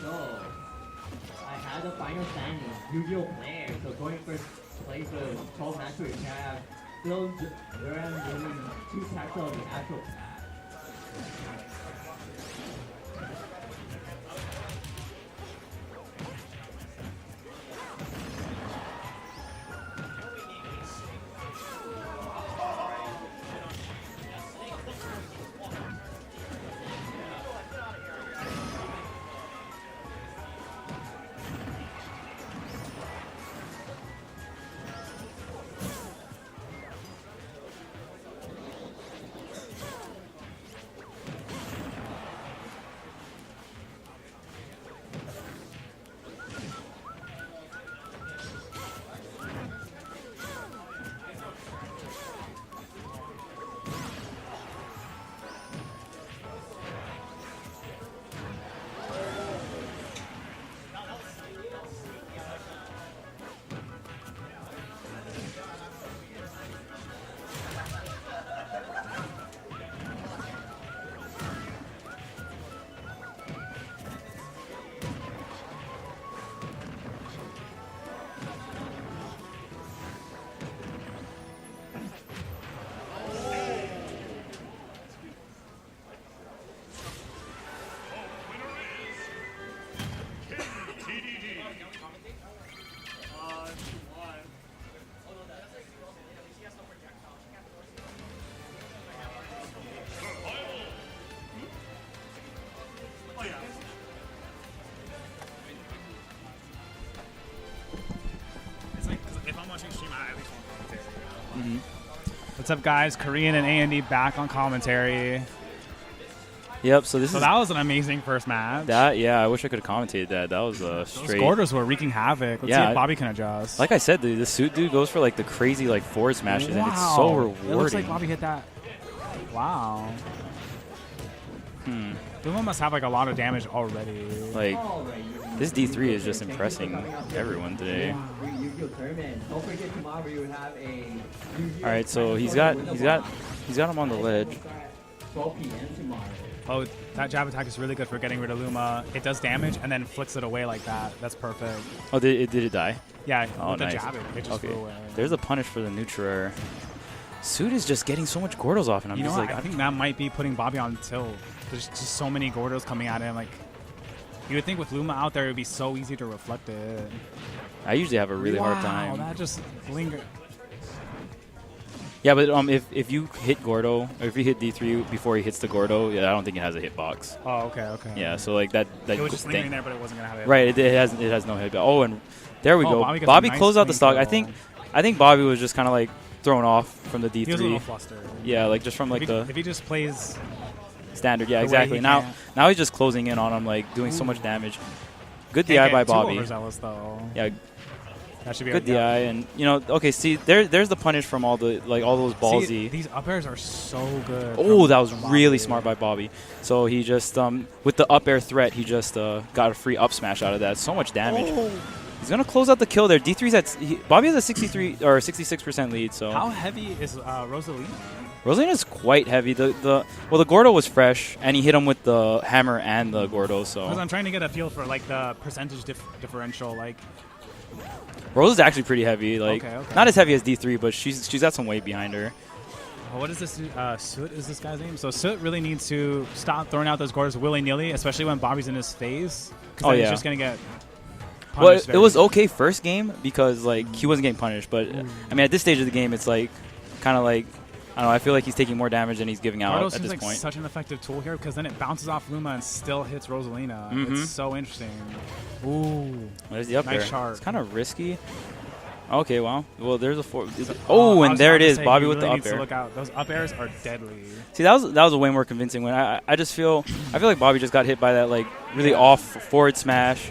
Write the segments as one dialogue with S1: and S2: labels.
S1: So, I had the final standing, Yu-Gi-Oh player. So going first place with 12 matches we have still Duran winning 2 packs of the actual pack.
S2: What's up, guys? Korean and A&D back on commentary.
S3: Yep. So
S2: that was an amazing first match.
S3: I wish I could have commentated that. That was straight.
S2: Those Gordos were wreaking havoc. Let's see if Bobby can adjust.
S3: Like I said, the suit dude goes for like the crazy like forward smashes, and it's so rewarding.
S2: It looks like Bobby hit that. Wow. Luma must have like a lot of damage already.
S3: Like this D3 is just impressing everyone today. All right, so he's got him on the ledge.
S2: Oh, that jab attack is really good for getting rid of Luma. It does damage and then flicks it away like that. That's perfect.
S3: Oh, did it die?
S2: Yeah,
S3: oh,
S2: with
S3: nice.
S2: the jab, it just flew away.
S3: There's a punish for the neutral. Suit is just getting so much Gordos off, and I'm just like,
S2: I think that might be putting Bobby on tilt. There's just so many Gordos coming at him. Like, you would think with Luma out there, it would be so easy to reflect it.
S3: I usually have a really hard time.
S2: That just lingered.
S3: Yeah, but if you hit Gordo, or if you hit D3 before he hits the Gordo, I don't think it has a hitbox.
S2: Oh, okay.
S3: Yeah, so like that
S2: it was just lingering there, but it wasn't gonna have it.
S3: Right, it has no hitbox. Oh, and there we go. Bobby closed out the stock. I think Bobby was just kind of like thrown off from the D3.
S2: He was a little flustered.
S3: Yeah, like just from like
S2: if he just plays
S3: standard. Yeah, exactly. Now he's just closing in on him, like doing so much damage. Good DI by Bobby. Yeah.
S2: That should be
S3: good DI, and okay. See, there's the punish from all those ballsy.
S2: See, these up airs are so good.
S3: Oh, that was really smart by Bobby. So he just with the up air threat, he just got a free up smash out of that. So much damage. Oh. He's gonna close out the kill there. D3's Bobby has a 63 or 66% lead. So
S2: how heavy is Rosalina?
S3: Rosalina is quite heavy. The Gordo was fresh, and he hit him with the hammer and the Gordo. So
S2: because I'm trying to get a feel for like the percentage differential, like.
S3: Rose is actually pretty heavy, like
S2: okay.
S3: Not as heavy as D3, but she's got some weight behind her.
S2: What is this? Soot is this guy's name? So Soot really needs to stop throwing out those Gordos willy-nilly, especially when Bobby's in his phase. Because he's just gonna get punished.
S3: Well, it was okay first game because like he wasn't getting punished, but I mean at this stage of the game, it's like kind of like I don't know. I feel like he's taking more damage than he's giving out
S2: Gordo
S3: at
S2: seems
S3: this
S2: like
S3: point.
S2: Such an effective tool here because then it bounces off Luma and still hits Rosalina. It's so interesting. Ooh,
S3: there's the up
S2: nice
S3: air.
S2: Sharp.
S3: It's kind of risky. Okay, well, there's a four. Oh, and there it is, Bobby with the up air.
S2: Look out! Those up airs are deadly.
S3: See, that was a way more convincing win. I just feel like Bobby just got hit by that like really off forward smash,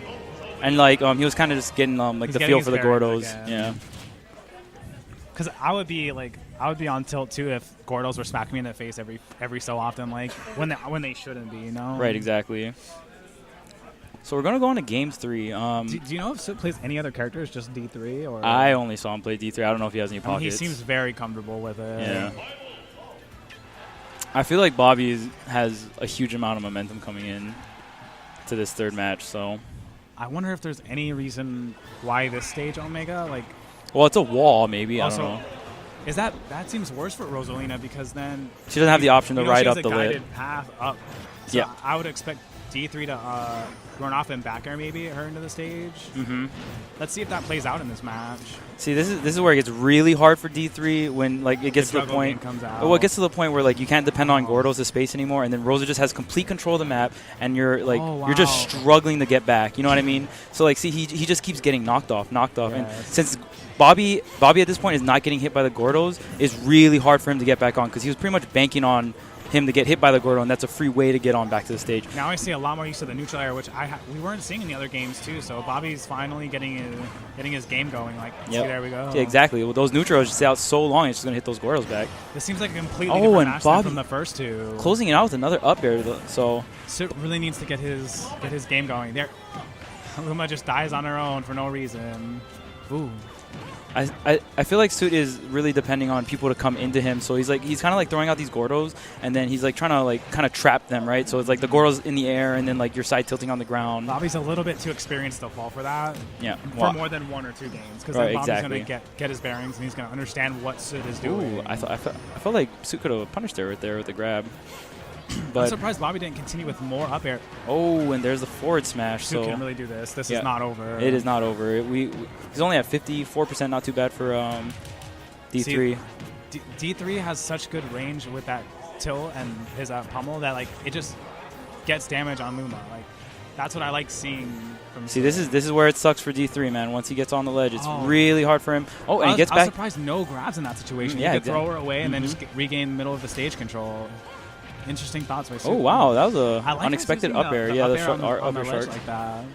S3: and like he was kind of just getting like the feel for the Gordos. Yeah.
S2: Because I would be on tilt too if Gordos were smacking me in the face every so often, like when they shouldn't be,
S3: Right, exactly. So we're gonna go on to game 3.
S2: Do you know if Soot plays any other characters, just D3? Or
S3: I only saw him play D3. I don't know if he has any pockets.
S2: He seems very comfortable with it.
S3: Yeah. I feel like Bobby has a huge amount of momentum coming in to this third match. So
S2: I wonder if there's any reason why this stage Omega, like.
S3: Well, it's a wall, maybe.
S2: Also,
S3: I don't know.
S2: Is that seems worse for Rosalina because then
S3: she doesn't have the option to ride up the lid.
S2: She has a guided path up. So
S3: yeah.
S2: I would expect D3 to run off and back air maybe her into the stage.
S3: Mm-hmm.
S2: Let's see if that plays out in this match.
S3: See, this is where it gets really hard for D3 when like it gets to the point. Well, it gets to the point where like you can't depend on Gordos to space anymore, and then Rosa just has complete control of the map, and you're like you're just struggling to get back. You know what I mean? So like, see, he just keeps getting knocked off,
S2: yes.
S3: and since Bobby at this point is not getting hit by the Gordos, it's really hard for him to get back on because he was pretty much banking on him to get hit by the Gordo, and that's a free way to get on back to the stage.
S2: Now I see a lot more use of the neutral air, which we weren't seeing in the other games too. So Bobby's finally getting his game going. Like, see, there we go.
S3: Yeah, exactly. Well, those neutrals just stay out so long, it's just gonna hit those Gordos back.
S2: This seems like a completely different match than from the first two.
S3: Closing it out with another up air, so
S2: Sut really needs to get his game going. There, Luma just dies on her own for no reason. Ooh.
S3: I feel like Sut is really depending on people to come into him, so he's kind of like throwing out these Gordos, and then he's like trying to like kind of trap them, right? So it's like the Gordos in the air, and then like your side tilting on the ground.
S2: Bobby's a little bit too experienced to fall for that.
S3: Yeah,
S2: for more than 1 or 2 games, because then Bobby's going to get his bearings, and he's going to understand what Sut is doing.
S3: Ooh, I felt like Sut could have punished her right there with the grab. But
S2: I'm surprised Bobby didn't continue with more up air.
S3: Oh, and there's the forward smash.
S2: Sut can really do this. This is not over.
S3: It is not over. He's only at 54%, not too bad for D3.
S2: See, D3 has such good range with that tilt and his pummel that like it just gets damage on Luma. Like that's what I like seeing from.
S3: See, this is where it sucks for D3, man. Once he gets on the ledge, it's really hard for him. Oh, and he gets back.
S2: I was surprised no grabs in that situation.
S3: Yeah,
S2: he could throw her away and then just regain the middle of the stage control. Interesting thoughts by Sut.
S3: Oh, wow. That was a
S2: like
S3: unexpected up air. Yeah, the up air shark.
S2: Like that.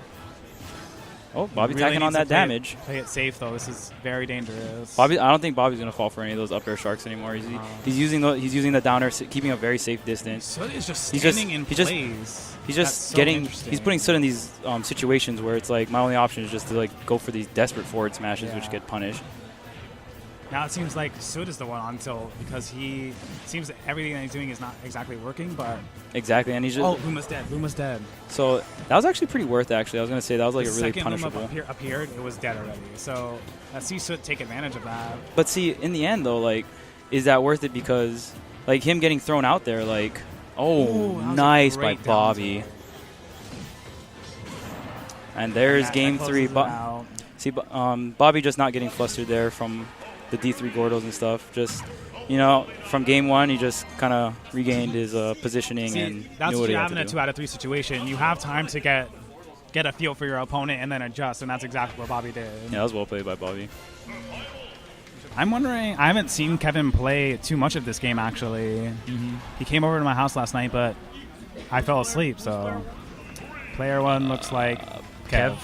S3: Oh, Bobby really tacking on that damage.
S2: Play it safe, though. This is very dangerous.
S3: I don't think Bobby's going to fall for any of those up air sharks anymore. He's using the down air, keeping a very safe distance.
S2: Sut is just standing in place.
S3: He's just he's putting Sut in these situations where it's like my only option is just to like go for these desperate forward smashes, which get punished.
S2: Now it seems like Sut is the one on tilt because he seems that everything that he's doing is not exactly working, but
S3: exactly, and he's just
S2: Luma's dead.
S3: So that was actually pretty worth it. Actually, I was gonna say that was like a really punishable.
S2: Luma appeared, it was dead already. So I see Sut take advantage of that.
S3: But see, in the end though, like, is that worth it? Because like him getting thrown out there, like, nice by Bobby. And there's game 3. See, Bobby just not getting flustered there from the D3 Gordos and stuff. Just, from game 1, he just kind of regained his positioning and
S2: that's
S3: knew
S2: what you
S3: he
S2: have
S3: had
S2: in
S3: to
S2: a
S3: do.
S2: 2 out of 3 situation. You have time to get a feel for your opponent and then adjust, and that's exactly what Bobby did.
S3: Yeah, that was well played by Bobby.
S2: I'm wondering, I haven't seen Kevin play too much of this game, actually. He came over to my house last night, but I fell asleep, so player 1 looks like Kev.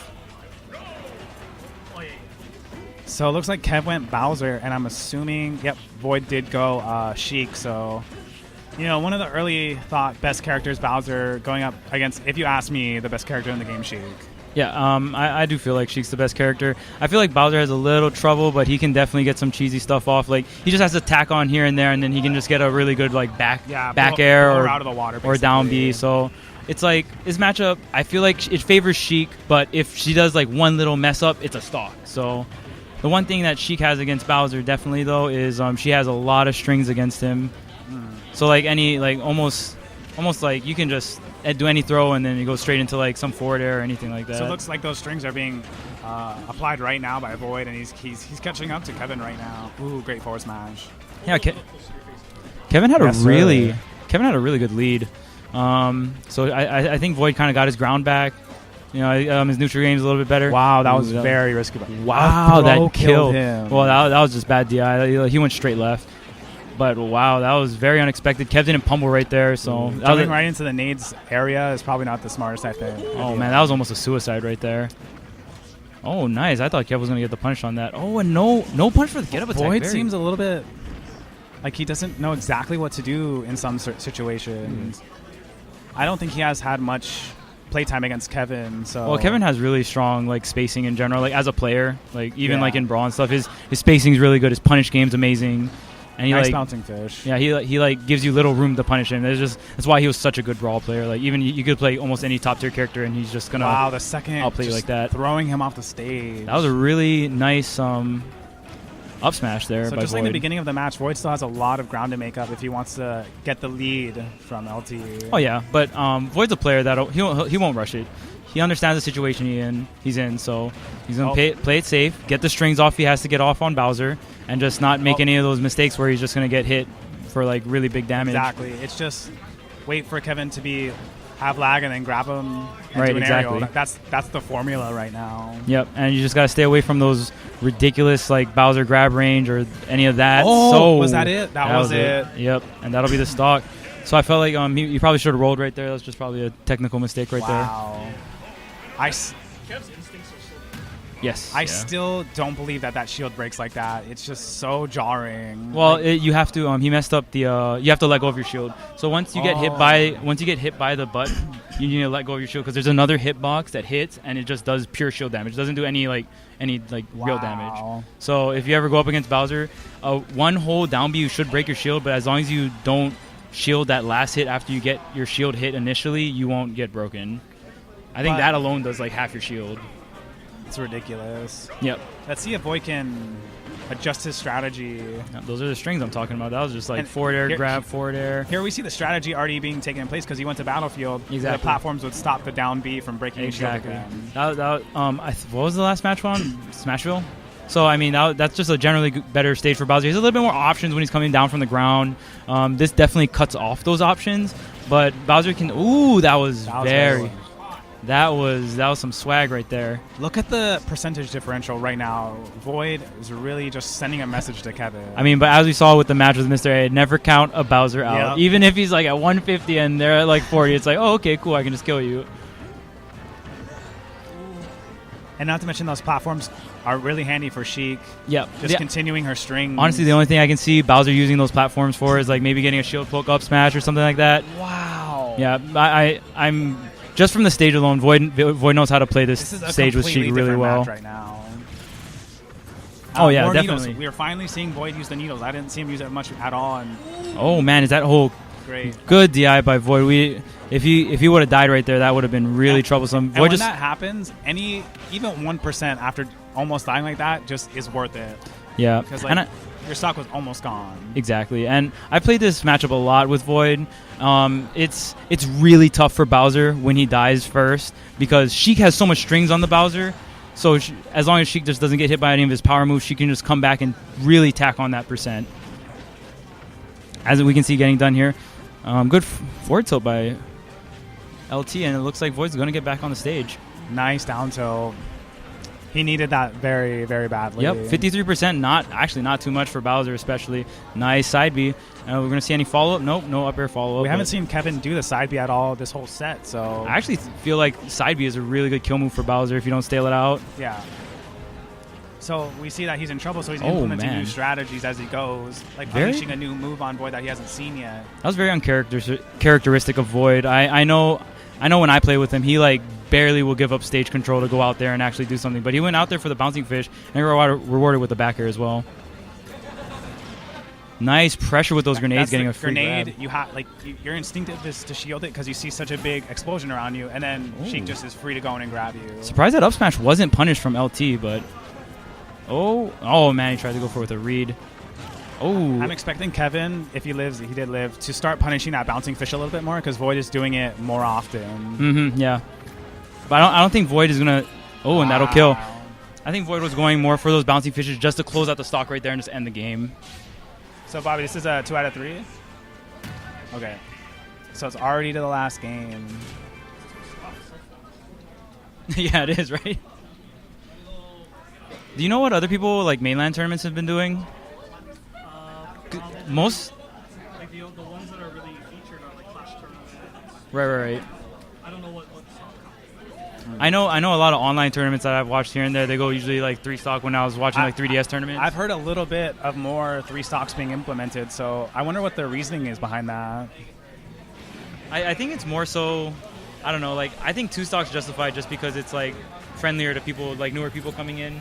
S2: So it looks like Kev went Bowser, and I'm assuming, Void did go Sheik. So, one of the early thought best characters, Bowser, going up against, if you ask me, the best character in the game, Sheik.
S4: Yeah, I do feel like Sheik's the best character. I feel like Bowser has a little trouble, but he can definitely get some cheesy stuff off. Like, he just has to tack on here and there, and then he can just get a really good like back air or
S2: out of the water,
S4: or down B. So it's like this matchup, I feel like it favors Sheik, but if she does like one little mess up, it's a stock. So the one thing that Sheik has against Bowser definitely though is she has a lot of strings against him. So like almost like you can just do any throw and then you go straight into like some forward air or anything like that.
S2: So it looks like those strings are being applied right now by Void, and he's catching up to Kevin right now. Ooh, great forward smash.
S4: Yeah, Kevin had a really good lead. So I think Void kind of got his ground back. His neutral game's a little bit better.
S2: Wow, that was very risky.
S4: Wow, that killed
S2: him.
S4: Well, that was just bad DI. He went straight left. But wow, that was very unexpected. Kev didn't pummel right there, so
S2: jumping right into the nades area is probably not the smartest I think.
S4: Oh man, that was almost a suicide right there. Oh, nice. I thought Kev was gonna get the punish on that. Oh, and no punish for the get up attack.
S2: Void seems a little bit like he doesn't know exactly what to do in some situations. I don't think he has had much playtime against Kevin. So
S4: well, Kevin has really strong like spacing in general. Like as a player, like even like in Brawl and stuff, his spacing is really good. His punish game's amazing. and he
S2: nice
S4: like
S2: bouncing fish.
S4: yeah, he like gives you little room to punish him. That's why he was such a good brawl player. Like even you could play almost any top tier character, and he's just gonna
S2: Wow, the second
S4: outplay you
S2: just
S4: like that.
S2: throwing him off the stage.
S4: That was a really nice up smash there
S2: So
S4: by
S2: just
S4: Void.
S2: like the beginning of the match, Void still has a lot of ground to make up if he wants to get the lead from LT.
S4: Oh yeah, but Void's a player that he won't rush it. He understands the situation he's in, so he's gonna play it safe, get the strings off he has to get off on Bowser, and just not make any of those mistakes where he's just gonna get hit for like really big damage.
S2: Exactly. It's just wait for Kevin to have lag and then grab him and
S4: Right,
S2: do an
S4: exactly.
S2: aerial. That's the formula right now.
S4: Yep, and you just gotta stay away from those ridiculous like Bowser grab range or any of that.
S2: Oh,
S4: so
S2: was that it? That was it.
S4: Yep, and that'll be the stock. So I felt like he probably should have rolled right there. That was just probably a technical mistake right
S2: Wow.
S4: Yes.
S2: I still don't believe that shield breaks like that. It's just so jarring.
S4: Well, you have to. He messed up the. You have to let go of your shield. So once you get hit by the butt, you need to let go of your shield because there's another hitbox that hits and it just does pure shield damage. It doesn't do any real damage. So if you ever go up against Bowser, one hold down B you should break your shield, but as long as you don't shield that last hit after you get your shield hit initially, you won't get broken. I think that alone does like half your shield.
S2: It's ridiculous.
S4: Yep.
S2: Let's see if Void can adjust his strategy.
S4: Yeah, those are the strings I'm talking about. That was just like
S2: And
S4: forward air, grab, forward air.
S2: Here we see the strategy already being taken in place because he went to Battlefield.
S4: Exactly.
S2: The platforms would stop the down B from breaking his shield
S4: Exactly.
S2: again.
S4: What was the last match one? Smashville? So, I mean, that's just a generally better stage for Bowser. He has a little bit more options when he's coming down from the ground. This definitely cuts off those options. But Bowser can... Ooh, that was some swag right there.
S2: Look at the percentage differential right now. Void is really just sending a message to Kevin.
S4: I mean, but as we saw with the match with Mr. A, never count a Bowser out.
S2: Yep.
S4: Even if he's like at 150 and they're at like 40, it's like, oh, okay, cool, I can just kill you.
S2: And not to mention those platforms are really handy for Sheik.
S4: Yep.
S2: Just continuing her string.
S4: Honestly, the only thing I can see Bowser using those platforms for is like maybe getting a shield poke up smash or something like that.
S2: Wow.
S4: Yeah, I'm just from the stage alone. Void knows how to play this stage with Sheik really well.
S2: Right now.
S4: Oh yeah,
S2: more
S4: definitely.
S2: Needles. We are finally seeing Void use the needles. I didn't see him use it much at all. And
S4: Oh man, is that whole
S2: great.
S4: Good DI by Void. If he would have died right there, that would have been really troublesome.
S2: And when that happens, even 1% after almost dying like that just is worth it.
S4: Yeah,
S2: because your stock was almost gone.
S4: Exactly, and I played this matchup a lot with Void. It's really tough for Bowser when he dies first because Sheik has so much strings on the Bowser. So as long as Sheik just doesn't get hit by any of his power moves, she can just come back and really tack on that percent. As we can see getting done here. Good forward tilt by LT, and it looks like Void's going to get back on the stage.
S2: Nice down tilt. He needed that very, very badly.
S4: Yep, 53%, not too much for Bowser especially. Nice side B. We're going to see any follow-up? Nope, no up air follow-up.
S2: We haven't seen Kevin do the side B at all this whole set, so...
S4: I actually feel like side B is a really good kill move for Bowser if you don't stale it out.
S2: Yeah. So we see that he's in trouble, so he's implementing new strategies as he goes, like punishing a new move on Void that he hasn't seen yet.
S4: That was very uncharacteristic of Void. I know when I play with him, he like barely will give up stage control to go out there and actually do something. But he went out there for the bouncing fish and rewarded with the back air as well. Nice pressure with those grenades, getting a free
S2: grenade.
S4: grab.
S2: Your instinctive is to shield it because you see such a big explosion around you, and then Sheik just is free to go in and grab you.
S4: Surprised that up smash wasn't punished from LT, but oh man, he tried to go for it with a read. Oh,
S2: I'm expecting Kevin, if he did live, to start punishing that bouncing fish a little bit more because Void is doing it more often.
S4: Yeah, but I don't think Void is gonna. Oh, and that'll kill. I think Void was going more for those bouncing fishes just to close out the stock right there and just end the game.
S2: So, Bobby, this is a 2 out of 3? Okay. So it's already to the last game.
S4: Yeah, it is, right? Do you know what other people, like mainland tournaments, have been doing? Most?
S5: Like the ones that are really featured are like Clash tournaments.
S4: Right.
S5: I don't know what
S4: I know a lot of online tournaments that I've watched here and there. They go usually like 3 stock when I was watching like 3DS tournaments.
S2: I've heard a little bit of more 3 stocks being implemented, so I wonder what the reasoning is behind that.
S4: I think it's more so, I don't know, like I think 2 stocks justified just because it's like friendlier to people, like newer people coming in.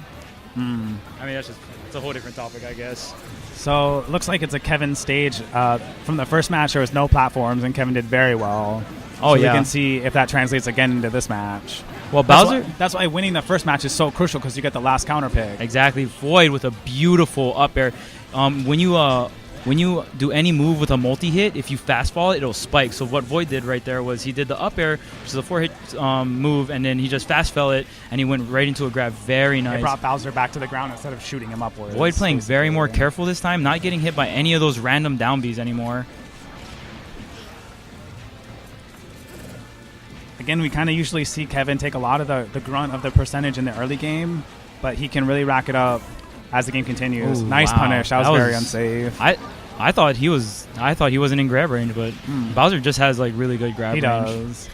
S4: I mean, it's a whole different topic, I guess.
S2: So looks like it's a Kevin stage. From the first match, there was no platforms, and Kevin did very well.
S4: Oh,
S2: so
S4: yeah.
S2: we can see if that translates again into this match.
S4: Well,
S2: That's
S4: Bowser...
S2: why, that's why winning the first match is so crucial, because you get the last counter pick.
S4: Exactly. Void with a beautiful up air. When you do any move with a multi-hit, if you fast fall it, it'll spike. So what Void did right there was he did the up air, which is a 4-hit move, and then he just fast fell it, and he went right into a grab. Very nice.
S2: It brought Bowser back to the ground instead of shooting him upwards.
S4: Void playing very more careful this time, not getting hit by any of those random down Bs anymore.
S2: Again, we kind of usually see Kevin take a lot of the grunt of the percentage in the early game, but he can really rack it up as the game continues.
S4: Ooh,
S2: Nice
S4: wow.
S2: punish. That was very unsafe.
S4: I thought he wasn't in grab range, but Bowser just has like really good grab
S2: He
S4: range.
S2: does.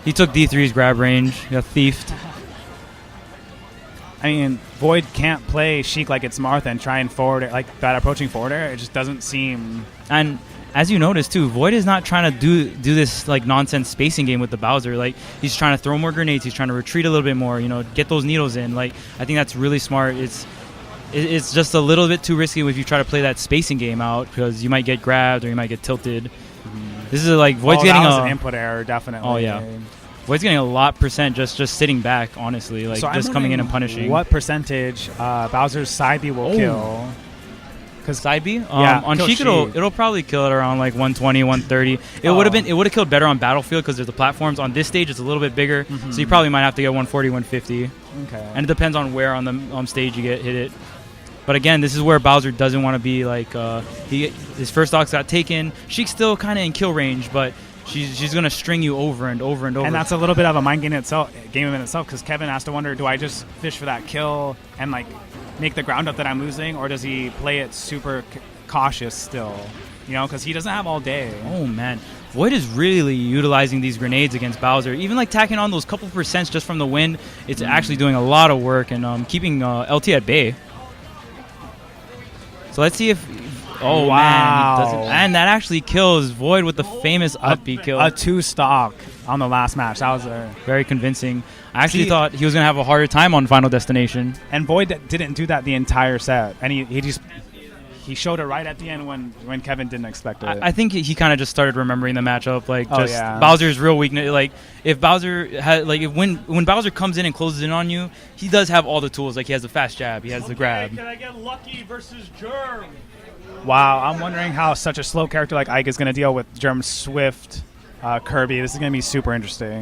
S4: He took D3's grab range. He got thiefed.
S2: I mean, Void can't play Sheik like it's Martha and try and forward it, like that approaching forward air. It just doesn't seem.
S4: And as you notice too, Void is not trying to do this like nonsense spacing game with the Bowser. Like he's trying to throw more grenades. He's trying to retreat a little bit more. Get those needles in. Like I think that's really smart. It's just a little bit too risky if you try to play that spacing game out, because you might get grabbed or you might get tilted. This is like Void's getting
S2: that was an input error, definitely.
S4: Oh yeah, Void's getting a lot % just sitting back. Honestly, like
S2: So I'm
S4: just coming in and
S2: wondering
S4: punishing.
S2: What percentage Bowser's side B will kill?
S4: Because side B,
S2: Yeah,
S4: on
S2: kill
S4: Sheik it'll probably kill it around like 120, 130. It would have killed better on Battlefield because there's the platforms. On this stage, it's a little bit bigger, so you probably might have to get 140, 150.
S2: Okay.
S4: And it depends on where on the stage you hit it. But again, this is where Bowser doesn't want to be. Like his first stocks got taken. Sheik's still kind of in kill range, but she's gonna string you over and over and over.
S2: And that's a little bit of a mind game in itself, because Kevin has to wonder: do I just fish for that kill and like make the ground up that I'm losing, or does he play it super cautious still? Because he doesn't have all day.
S4: Oh man, Void is really utilizing these grenades against Bowser. Even like tacking on those couple % just from the wind, it's actually doing a lot of work and keeping LT at bay. So let's see if. Oh
S2: Wow.
S4: man, he doesn't, and that actually kills Void with the famous up B kill.
S2: A 2-stock on the last match. That was
S4: very convincing. I actually thought he was gonna have a harder time on Final Destination.
S2: and Void didn't do that the entire set, and he showed it right at the end when Kevin didn't expect it.
S4: I think he kind of just started remembering the matchup, like
S2: Oh,
S4: just
S2: yeah.
S4: Bowser's real weakness. Like if Bowser had, like when Bowser comes in and closes in on you, he does have all the tools. Like he has the fast jab, he has the grab.
S5: Can I get Lucky versus Germ?
S2: Wow, I'm wondering how such a slow character like Ike is going to deal with Germ's swift Kirby. This is going to be super interesting.